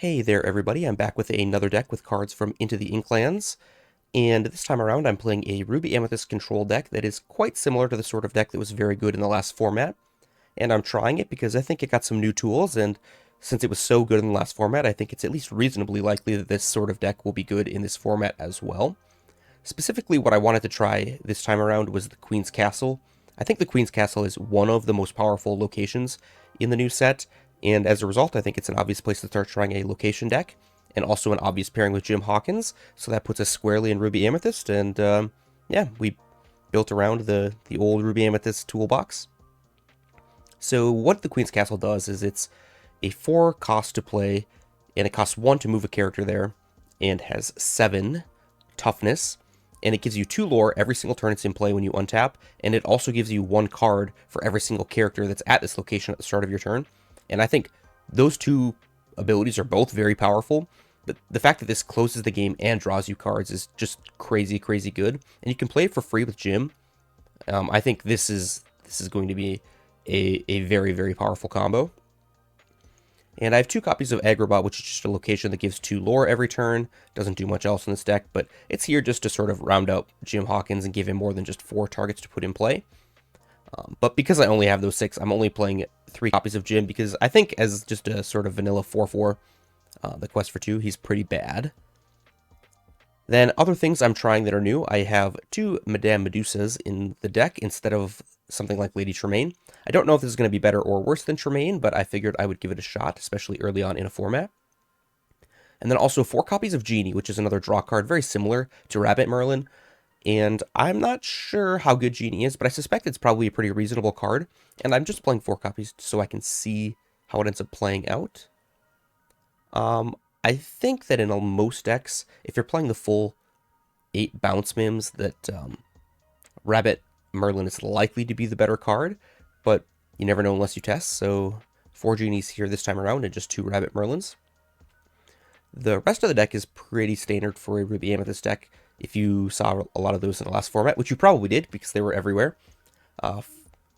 Hey there everybody, I'm back with another deck with cards from Into the Inklands, and this time around I'm playing a Ruby Amethyst control deck that is quite similar to the sort of deck that was very good in the last format, and I'm trying it because I think it got some new tools, and since it was so good in the last format, I think it's at least reasonably likely that this sort of deck will be good in this format as well. Specifically, what I wanted to try this time around was the Queen's Castle. I think the Queen's Castle is one of the most powerful locations in the new set, and as a result, I think it's an obvious place to start trying a location deck, and also an obvious pairing with Jim Hawkins, so that puts us squarely in Ruby Amethyst, and yeah, we built around the old Ruby Amethyst toolbox. So what the Queen's Castle does is it's a 4 cost to play, and it costs 1 to move a character there, and has 7 toughness, and it gives you 2 lore every single turn it's in play when you untap, and it also gives you 1 card for every single character that's at this location at the start of your turn. And I think those two abilities are both very powerful, but the fact that this closes the game and draws you cards is just crazy, crazy good. And you can play it for free with Jim. I think this is going to be a very, very powerful combo. And I have 2 copies of Aggro, which is just a location that gives 2 lore every turn. Doesn't do much else in this deck, but it's here just to sort of round out Jim Hawkins and give him more than just 4 targets to put in play. But because I only have those 6, I'm only playing 3 copies of Jim because I think as just a sort of vanilla 4/4, the quest for 2, he's pretty bad. Then other things I'm trying that are new, I have 2 Madame Medusas in the deck instead of something like Lady Tremaine. I don't know if this is going to be better or worse than Tremaine, but I figured I would give it a shot, especially early on in a format. And then also 4 copies of Genie, which is another draw card, very similar to Rabbit Merlin. And I'm not sure how good Genie is, but I suspect it's probably a pretty reasonable card. And I'm just playing 4 copies so I can see how it ends up playing out. I think that in most decks, if you're playing the full 8 bounce mims, that Rabbit Merlin is likely to be the better card, but you never know unless you test, so 4 Genies here this time around and just 2 Rabbit Merlins. The rest of the deck is pretty standard for a Ruby Amethyst deck, if you saw a lot of those in the last format, which you probably did because they were everywhere.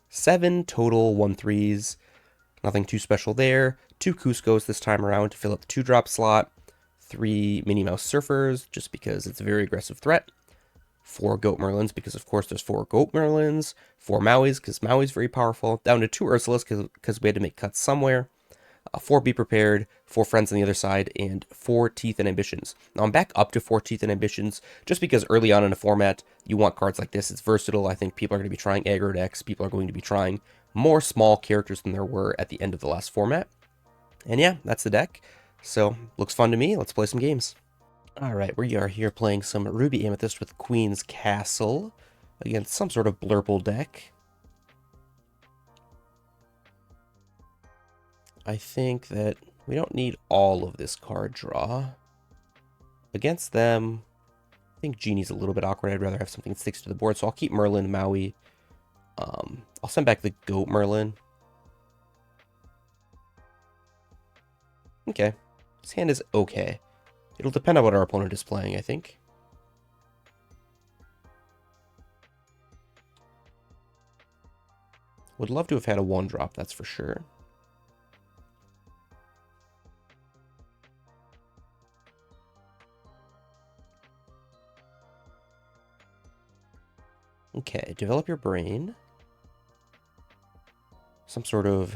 7 total 1/3s, nothing too special there. 2 Cuscos this time around to fill up the 2-drop slot. 3 Minnie Mouse Surfers, just because it's a very aggressive threat. 4 Goat Merlins, because of course there's 4 Goat Merlins. 4 Mauis, because Maui's very powerful. Down to 2 Ursulas, because we had to make cuts somewhere. 4 Be Prepared, 4 Friends on the other side, and 4 Teeth and Ambitions. Now I'm back up to 4 Teeth and Ambitions, just because early on in a format, you want cards like this. It's versatile. I think people are going to be trying aggro decks. People are going to be trying more small characters than there were at the end of the last format. And yeah, that's the deck. So, looks fun to me. Let's play some games. Alright, we are here playing some Ruby Amethyst with Queen's Castle against some sort of Blurple deck. I think that we don't need all of this card draw. Against them, I think Genie's a little bit awkward. I'd rather have something that sticks to the board, so I'll keep Merlin, Maui. I'll send back the Goat Merlin. Okay. His hand is okay. It'll depend on what our opponent is playing, I think. Would love to have had a 1-drop, that's for sure. Okay, develop your brain. Some sort of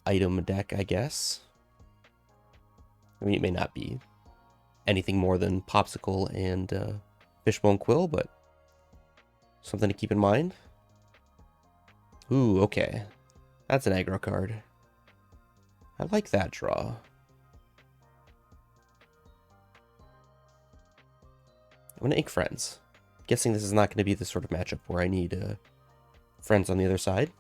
item deck, I guess. I mean, it may not be anything more than Popsicle and Fishbone Quill, but something to keep in mind. Ooh, okay. That's an aggro card. I like that draw. I'm going to ink Friends. Guessing this is not going to be the sort of matchup where I need friends on the other side.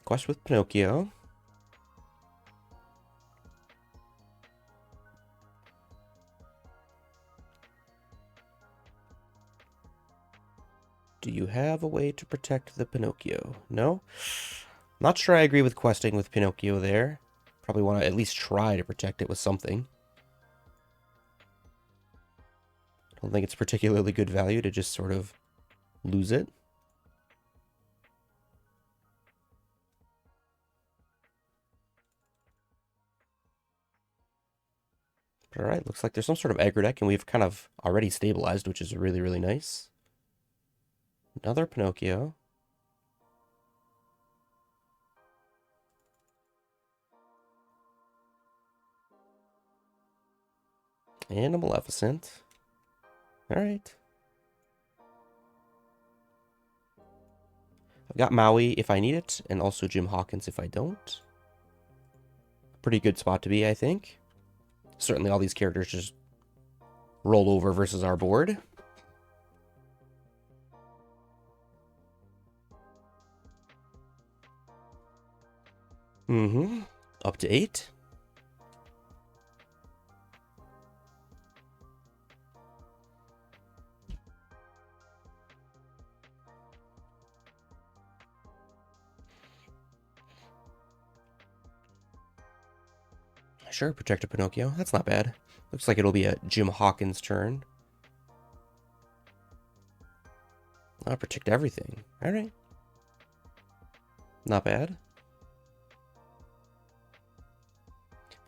Quest with Pinocchio. Do you have a way to protect the Pinocchio? No? Not sure I agree with questing with Pinocchio there. Probably want to at least try to protect it with something. Don't think it's particularly good value to just sort of lose it. Alright, looks like there's some sort of aggro deck, and we've kind of already stabilized, which is really, really nice. Another Pinocchio. And a Maleficent. Alright. I've got Maui if I need it, and also Jim Hawkins if I don't. Pretty good spot to be, I think. Certainly all these characters just roll over versus our board. Up to 8. Sure, protect a Pinocchio. That's not bad. Looks like it'll be a Jim Hawkins turn. I'll protect everything. Alright. Not bad.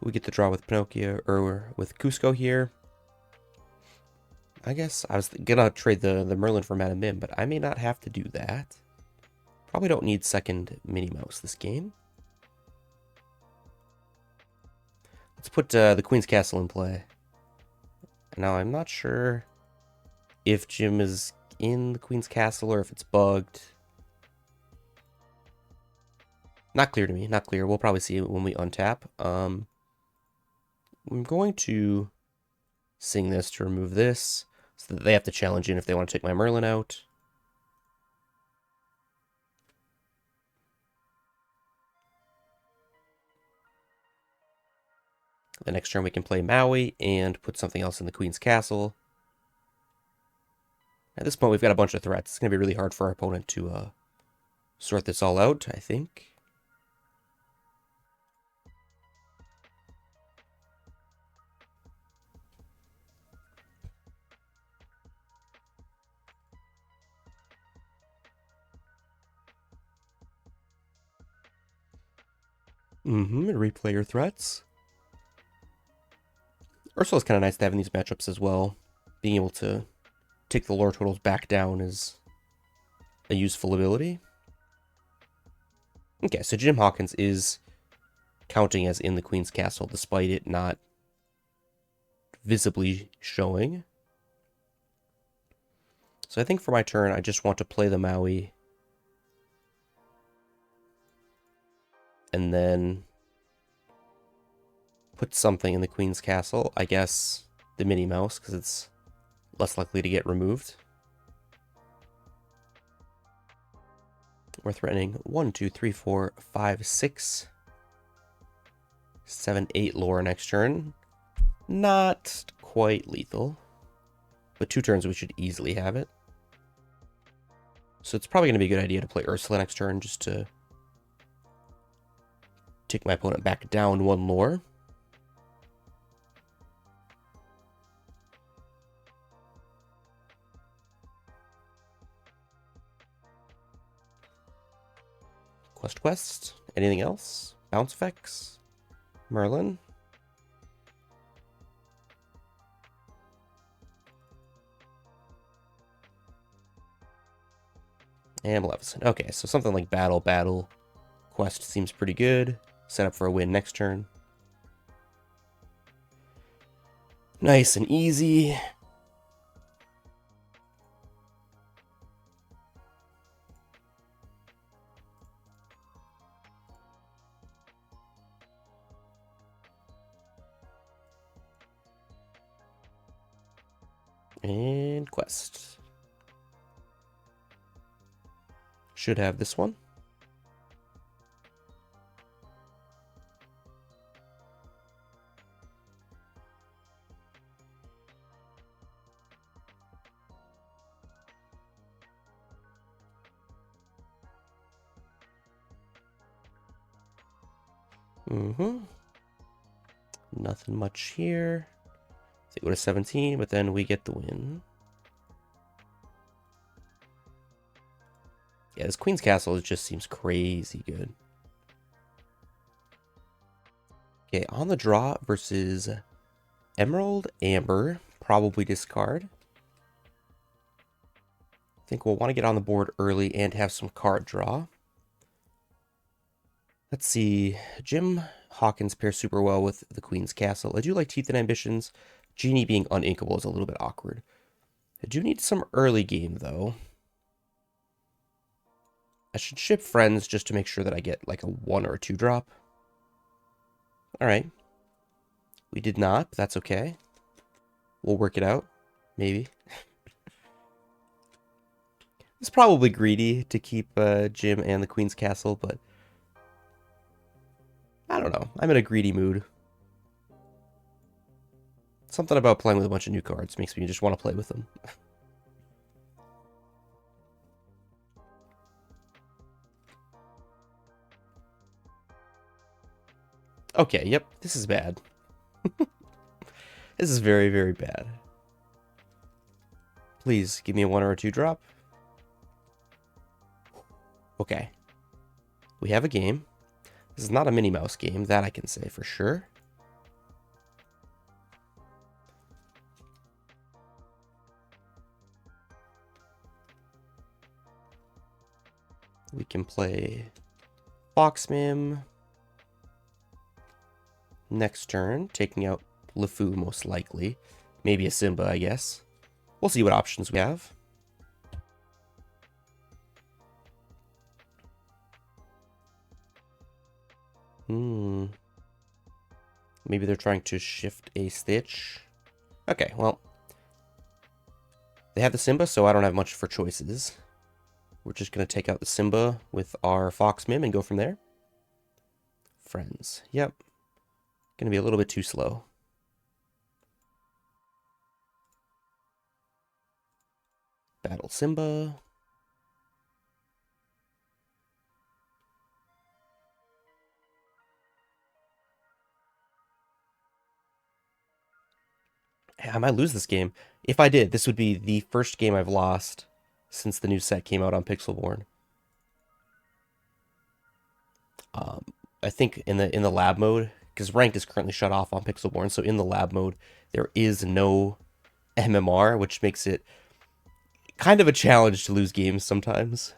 We get the draw with Pinocchio, or with Cusco here. I guess I was gonna trade the Merlin for Madame Mim, but I may not have to do that. Probably don't need second Minnie Mouse this game. Let's put the Queen's Castle in play. Now, I'm not sure if Jim is in the Queen's Castle or if it's bugged. Not clear to me, not clear. We'll probably see it when we untap. I'm going to sing this to remove this, so that they have to challenge in if they want to take my Merlin out. The next turn we can play Maui and put something else in the Queen's Castle. At this point we've got a bunch of threats. It's going to be really hard for our opponent to sort this all out, I think. Replay your threats. Ursula's kind of nice to have in these matchups as well. Being able to take the lore totals back down is a useful ability. Okay, so Jim Hawkins is counting as in the Queen's Castle, despite it not visibly showing. So I think for my turn, I just want to play the Maui. And then put something in the Queen's Castle. I guess the Minnie Mouse, because it's less likely to get removed. We're threatening 1, 2, 3, 4, 5, 6, 7, 8 lore next turn. Not quite lethal, but 2 turns we should easily have it. So it's probably going to be a good idea to play Ursula next turn just to take my opponent back down 1 lore. Quest. Anything else? Bounce effects? Merlin? And Maleficent. Okay, so something like Battle. Quest seems pretty good. Set up for a win next turn. Nice and easy. And quest. Should have this one. Nothing much here. So go to 17, but then we get the win. Yeah, this Queen's Castle just seems crazy good. Okay, on the draw versus Emerald, Amber, probably discard. I think we'll want to get on the board early and have some card draw. Let's see. Jim Hawkins pairs super well with the Queen's Castle. I do like Teeth and Ambitions. Genie being uninkable is a little bit awkward. I do need some early game, though. I should ship Friends just to make sure that I get like a 1 or a 2 drop. Alright. We did not, but that's okay. We'll work it out. Maybe. It's probably greedy to keep Jim and the Queen's Castle, but I don't know. I'm in a greedy mood. Something about playing with a bunch of new cards makes me just want to play with them. Okay, yep, this is bad. This is very, very bad. Please, give me a 1 or a 2 drop. Okay. We have a game. This is not a Minnie Mouse game, that I can say for sure. We can play Foxmim. Next turn, taking out LeFou most likely. Maybe a Simba, I guess. We'll see what options we have. Maybe they're trying to shift a Stitch. Okay, well. They have the Simba, so I don't have much for choices. We're just going to take out the Simba with our Foxmim and go from there. Friends. Yep. Going to be a little bit too slow. Battle Simba. I might lose this game. If I did, this would be the first game I've lost since the new set came out on Pixelborn. I think in the lab mode, because ranked is currently shut off on Pixelborn, so in the lab mode there is no MMR, which makes it kind of a challenge to lose games sometimes.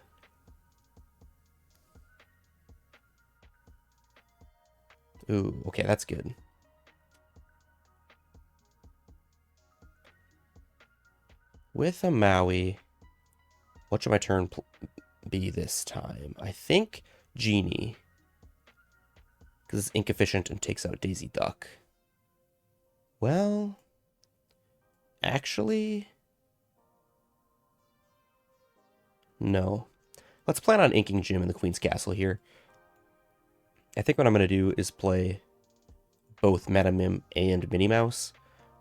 Ooh, okay, that's good. With a Maui, what should my turn be this time? I think Genie, because it's ink efficient and takes out Daisy Duck. Well, actually, no. Let's plan on inking Jim in the Queen's Castle here. I think what I'm going to do is play both Madame Mim and Minnie Mouse,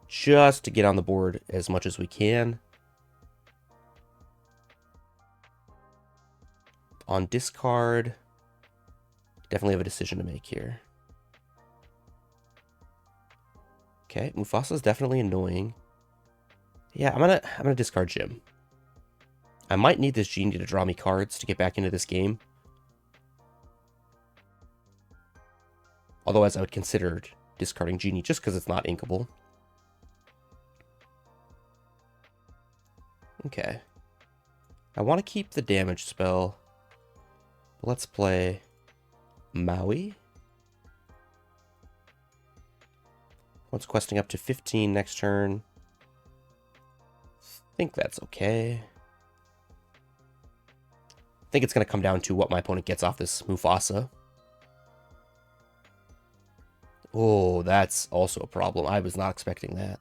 just to get on the board as much as we can. On discard, definitely have a decision to make here. Okay, Mufasa's definitely annoying. Yeah, I'm gonna discard Jim. I might need this Genie to draw me cards to get back into this game. Otherwise, I would consider discarding Genie just because it's not inkable. Okay. I want to keep the damage spell. Let's play Maui. Once questing up to 15 next turn. I think that's okay. I think it's going to come down to what my opponent gets off this Mufasa. Oh, that's also a problem. I was not expecting that.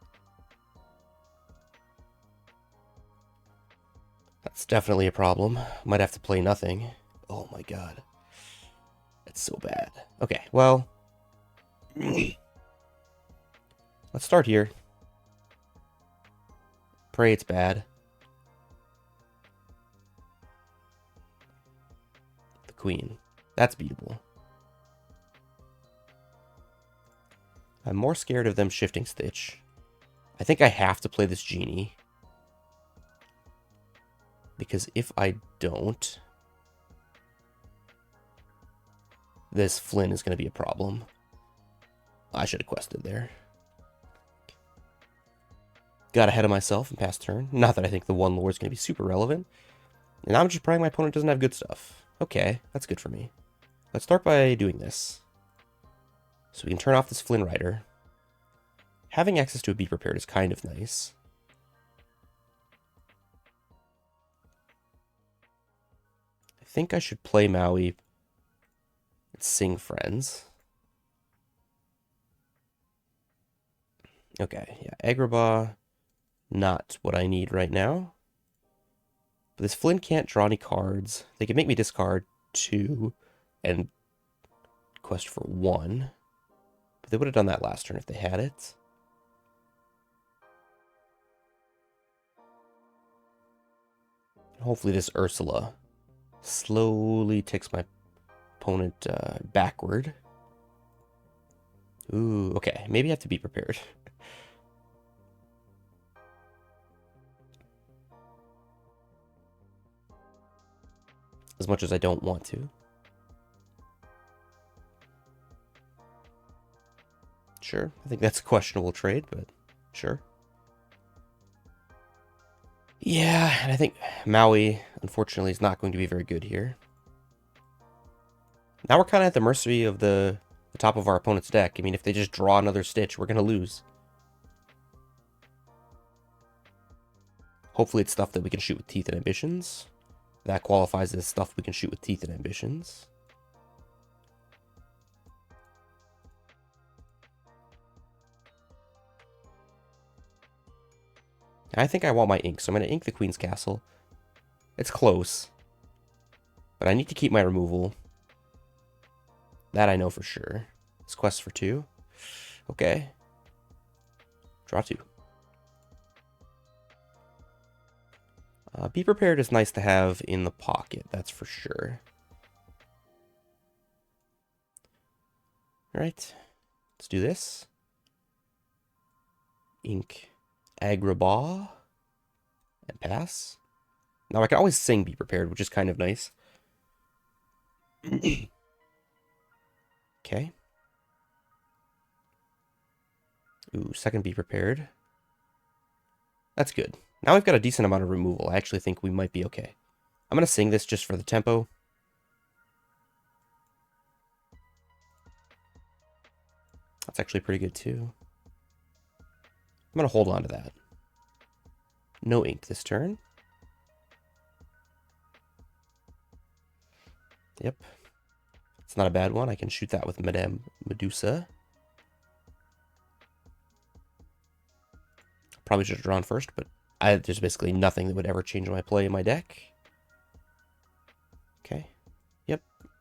That's definitely a problem. Might have to play nothing. Oh my god. It's so bad. Okay, well. Let's start here. Pray it's bad. The Queen. That's beatable. I'm more scared of them shifting Stitch. I think I have to play this Genie. Because if I don't, this Flynn is going to be a problem. I should have quested there. Got ahead of myself and passed turn. Not that I think the one lore is going to be super relevant. And I'm just praying my opponent doesn't have good stuff. Okay, that's good for me. Let's start by doing this. So we can turn off this Flynn Rider. Having access to a Be Prepared is kind of nice. I think I should play Maui and sing Friends. Okay, yeah, Aggro, not what I need right now. But this Flynn can't draw any cards. They can make me discard 2 and quest for 1. But they would have done that last turn if they had it. Hopefully this Ursula slowly takes my opponent backward. Ooh, okay. Maybe I have to be prepared. As much as I don't want to. Sure. I think that's a questionable trade, but sure. Yeah, and I think Maui, unfortunately, is not going to be very good here. Now we're kind of at the mercy of the top of our opponent's deck. I mean, if they just draw another Stitch, we're going to lose. Hopefully it's stuff that we can shoot with Teeth and Ambitions. That qualifies as stuff we can shoot with Teeth and Ambitions. I think I want my ink, so I'm going to ink the Queen's Castle. It's close. But I need to keep my removal. That I know for sure. This quest for 2. Okay. Draw 2. Be Prepared is nice to have in the pocket, that's for sure. Alright. Let's do this. Ink Agrabah. And pass. Now I can always sing Be Prepared, which is kind of nice. Okay. Ooh, second Be Prepared. That's good. Now we've got a decent amount of removal. I actually think we might be okay. I'm going to sing this just for the tempo. That's actually pretty good too. I'm going to hold on to that. No ink this turn. Yep. It's not a bad one. I can shoot that with Madame Medusa. Probably should have drawn first, but there's basically nothing that would ever change my play in my deck. Okay. Yep.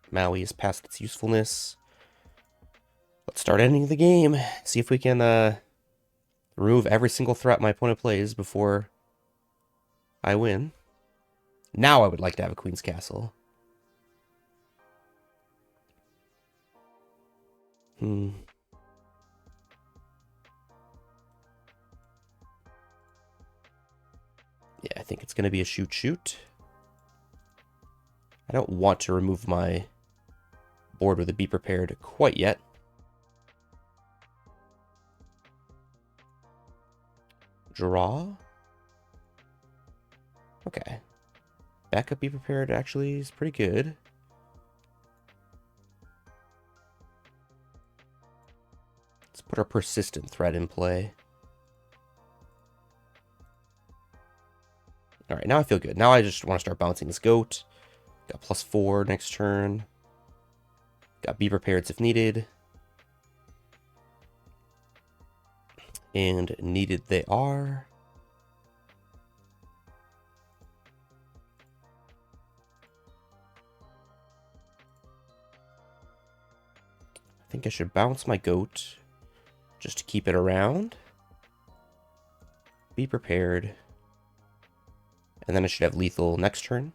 Maui is past its usefulness. Let's start ending the game. See if we can remove every single threat my opponent plays before I win. Now I would like to have a Queen's Castle. Yeah, I think it's going to be a shoot. I don't want to remove my board with a Be Prepared quite yet. Draw. Okay. Backup Be Prepared actually is pretty good. Let's put our Persistent Threat in play. Alright, now I feel good. Now I just want to start bouncing this goat. Got +4 next turn. Got Be Prepared if needed. And needed they are. I think I should bounce my goat just to keep it around. Be Prepared. And then I should have lethal next turn.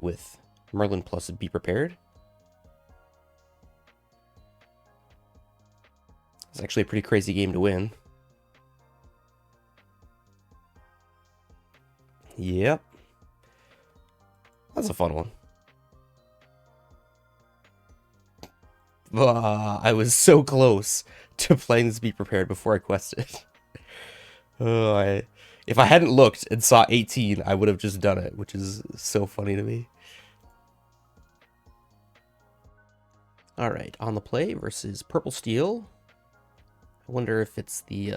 With Merlin plus Be Prepared. It's actually a pretty crazy game to win. Yep. That's a fun one. I was so close to playing this Be Prepared before I quested. If I hadn't looked and saw 18, I would have just done it, which is so funny to me. All right, on the play versus Purple Steel. I wonder if it's the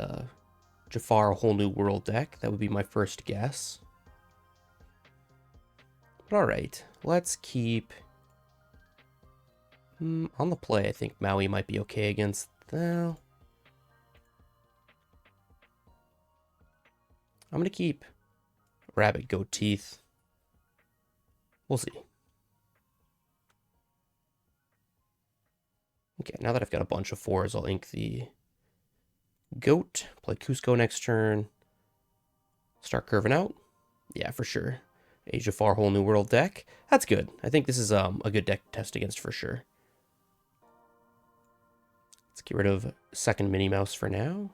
Jafar Whole New World deck. That would be my first guess. But all right, let's keep... on the play, I think Maui might be okay against... Well, I'm going to keep Rabbit Goat Teeth. We'll see. Okay, now that I've got a bunch of 4s, I'll ink the Goat, play Cusco next turn, start curving out. Yeah, for sure. A Jafar Whole New World deck. That's good. I think this is a good deck to test against for sure. Let's get rid of second Minnie Mouse for now.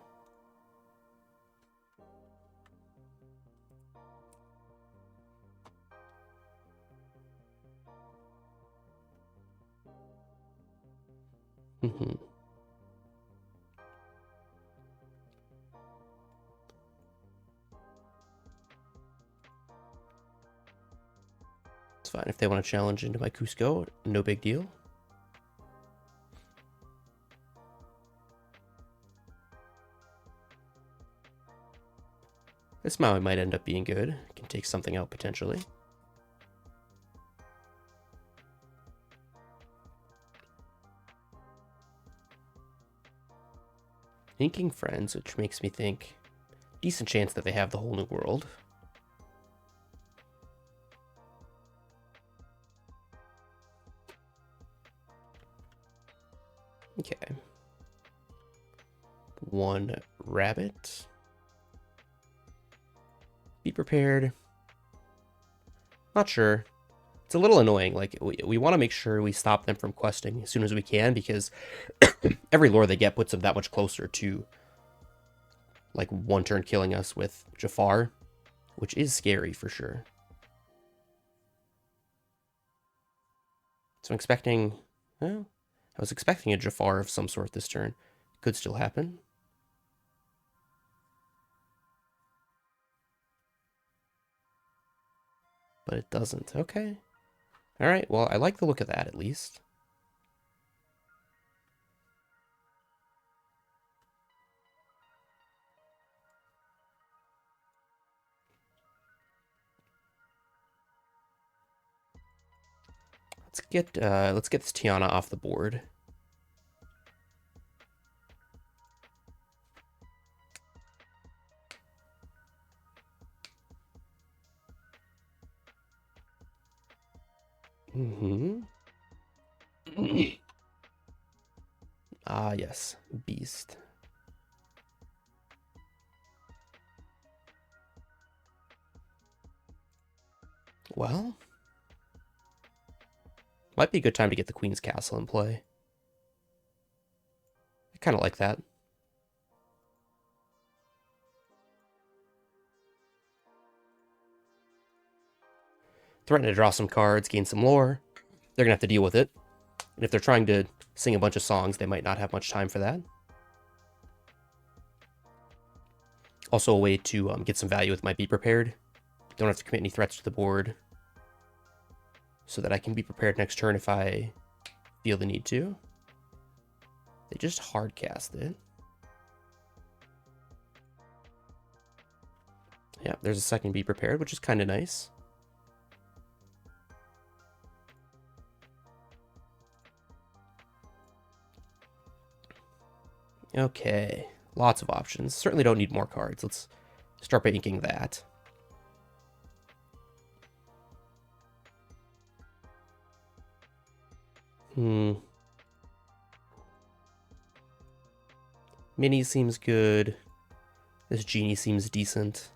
It's fine if they want to challenge into my Cusco. No big deal. This Maui might end up being good. Can take something out potentially. Inking Friends, which makes me think decent chance that they have the Whole New World. Okay. One Rabbit. Be prepared. Not sure. It's a little annoying. Like, we want to make sure we stop them from questing as soon as we can, because every lore they get puts them that much closer to, like, one turn killing us with Jafar, which is scary for sure. So I'm expecting... Well, I was expecting a Jafar of some sort this turn. Could still happen. But it doesn't. Okay. Alright, well, I like the look of that, at least. Let's get this Tiana off the board. Ah, yes. Beast. Well, might be a good time to get the Queen's Castle in play. I kind of like that. Threaten to draw some cards, gain some lore. They're going to have to deal with it. And if they're trying to sing a bunch of songs, they might not have much time for that. Also a way to get some value with my Be Prepared. Don't have to commit any threats to the board, so that I can be prepared next turn if I feel the need to. They just hard cast it. Yeah, there's a second Be Prepared, which is kind of nice. Okay, lots of options. Certainly don't need more cards. Let's start by inking that. Mini seems good. This Genie seems decent.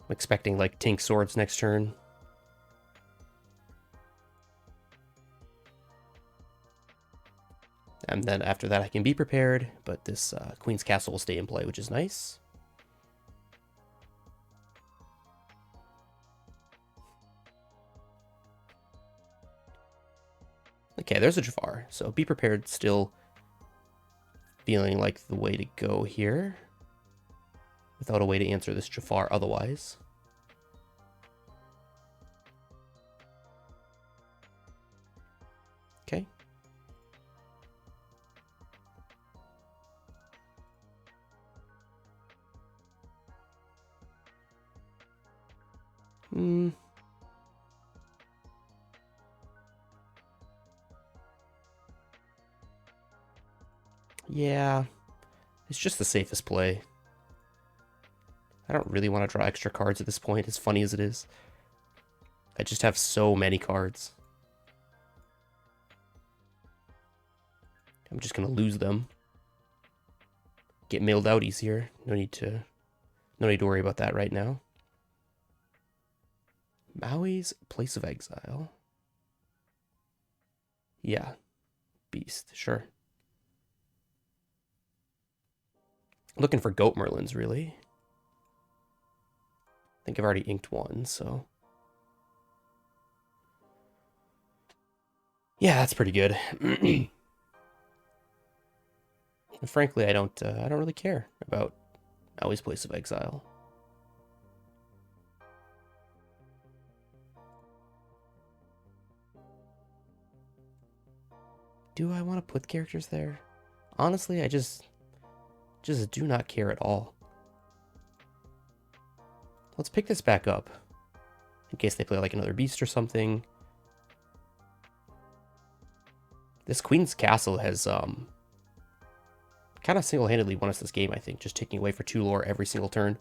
I'm expecting, like, Tink Swords next turn. And then after that I can Be Prepared, but this Queen's Castle will stay in play, which is nice. Okay, there's a Jafar. So be prepared, still feeling like the way to go here. Without a way to answer this Jafar otherwise. Okay. Yeah, it's just the safest play. I don't really want to draw extra cards at this point, as funny as it is. I just have so many cards. I'm just going to lose them. Get mailed out easier. No need to worry about that right now. Maui's Place of Exile. Yeah. Beast, sure. Looking for Goat Merlins, really. I think I've already inked one, so... Yeah, that's pretty good. Frankly, I don't really care about Maui's Place of Exile. Do I want to put characters there? Honestly, I just do not care at all. Let's pick this back up in case they play like another beast or something. This Queen's Castle has kind of single-handedly won us this game, I think, just taking away for 2 lore every single turn.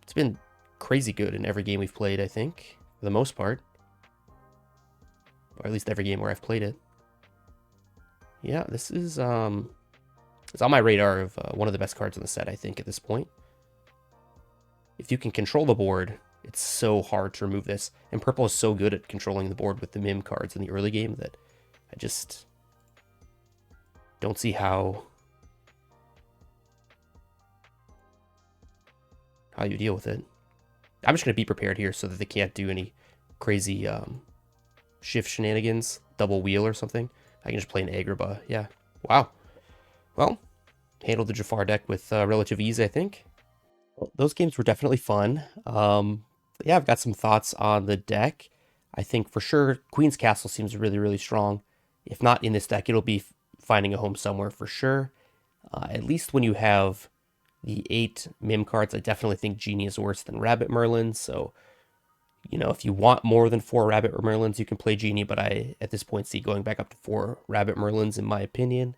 It's been crazy good in every game we've played, I think, for the most part. Or at least every game where I've played it. Yeah, this is it's on my radar of one of the best cards in the set, I think, at this point. If you can control the board, it's so hard to remove this. And purple is so good at controlling the board with the Mim cards in the early game that I just don't see how you deal with it. I'm just going to be prepared here so that they can't do any crazy shift shenanigans, double wheel or something. I can just play an Aggro. Yeah. Wow. Well, handled the Jafar deck with relative ease, I think. Well, those games were definitely fun. Yeah, I've got some thoughts on the deck. I think for sure Queen's Castle seems really, really strong. If not in this deck, it'll be finding a home somewhere for sure. At least when you have the 8 Mim cards, I definitely think Genie is worse than Rabbit Merlin. So, you know, if you want more than 4 Rabbit Merlins, you can play Genie. But I, at this point, see going back up to 4 Rabbit Merlins, in my opinion.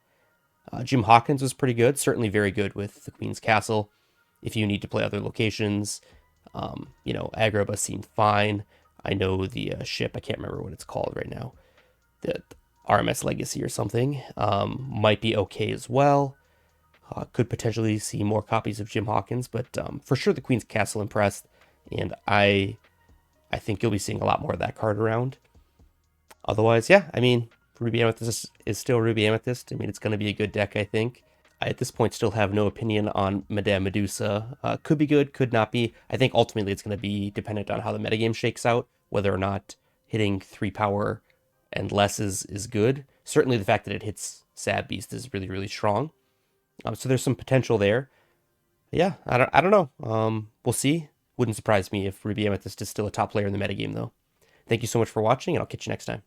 Jim Hawkins was pretty good. Certainly very good with the Queen's Castle. If you need to play other locations, you know, Aggro seemed fine. I know the ship, I can't remember what it's called right now. The RMS Legacy or something might be okay as well. Could potentially see more copies of Jim Hawkins, but for sure the Queen's Castle impressed, and I think you'll be seeing a lot more of that card around. Otherwise, yeah, I mean, Ruby Amethyst is still Ruby Amethyst. I mean, it's going to be a good deck, I think. I, at this point, still have no opinion on Madame Medusa. Could be good, could not be. I think ultimately it's going to be dependent on how the metagame shakes out, whether or not hitting 3 power and less is good. Certainly the fact that it hits Sad Beast is really, really strong. So there's some potential there. Yeah, I don't know. We'll see. Wouldn't surprise me if Ruby Amethyst is still a top player in the metagame, though. Thank you so much for watching, and I'll catch you next time.